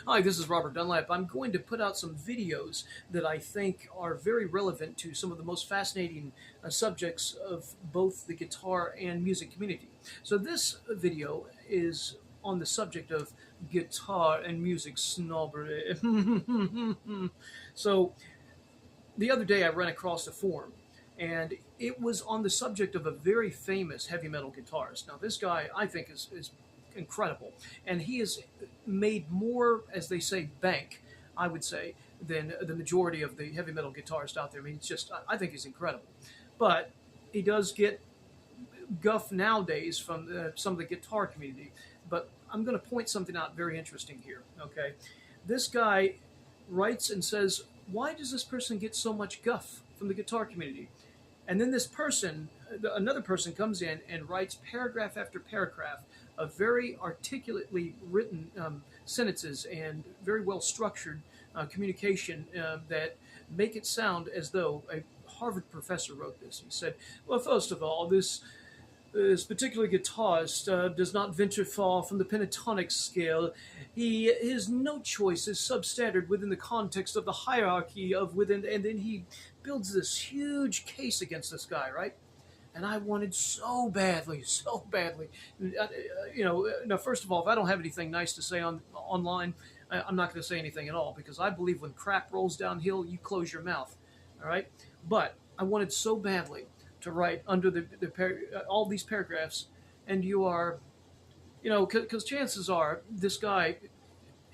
Hi, this is Robert Dunlap. I'm going to put out some videos that I think are very relevant to some of the most fascinating subjects of both the guitar and music community. So, this video is on the subject of guitar and music snobbery. So, the other day I ran across a forum, and it was on the subject of a very famous heavy metal guitarist. Now, this guy I think is incredible, and he has made more, as they say, bank, I would say, than the majority of the heavy metal guitarists out there. I mean, it's just, I think he's incredible. But he does get guff nowadays from some of the guitar community. But I'm going to point something out very interesting here. Okay, this guy writes and says, "Why does this person get so much guff from the guitar community?" And then this person, another person, comes in and writes paragraph after paragraph of very articulately written sentences and very well structured communication that make it sound as though a Harvard professor wrote this. He said, "Well, first of all, this particular guitarist does not venture far from the pentatonic scale. His note choice is substandard within the context of the hierarchy of within," and then he builds this huge case against this guy, right? And I wanted so badly, so badly. Now, first of all, if I don't have anything nice to say online, I'm not going to say anything at all, because I believe when crap rolls downhill, you close your mouth. All right, but I wanted so badly to write under all these paragraphs, and you are, because chances are this guy,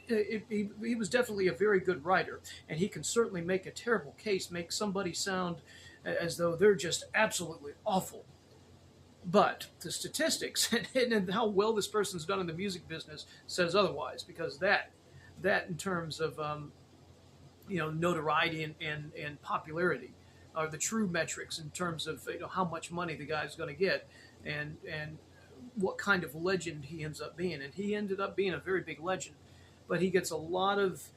he was definitely a very good writer, and he can certainly make a terrible case, make somebody sound as though they're just absolutely awful. But the statistics and how well this person's done in the music business says otherwise, because that in terms of notoriety and popularity are the true metrics in terms of how much money the guy's going to get, and what kind of legend he ends up being. And he ended up being a very big legend, but he gets a lot of.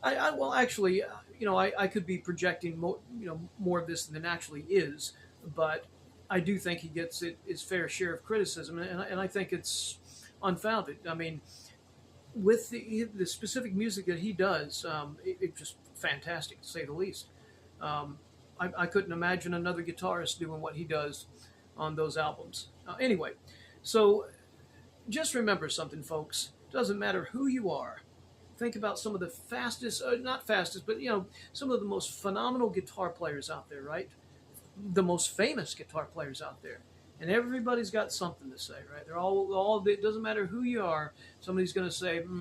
Well, actually, I could be projecting more of this than actually is, but I do think he gets his fair share of criticism, and I think it's unfounded. I mean, with the specific music that he does, it's just fantastic to say the least. I couldn't imagine another guitarist doing what he does on those albums. Anyway, so just remember something, folks. Doesn't matter who you are. Think about some of the fastest, not fastest, but some of the most phenomenal guitar players out there, right? The most famous guitar players out there. And everybody's got something to say, right? They're all. It doesn't matter who you are. Somebody's going to say,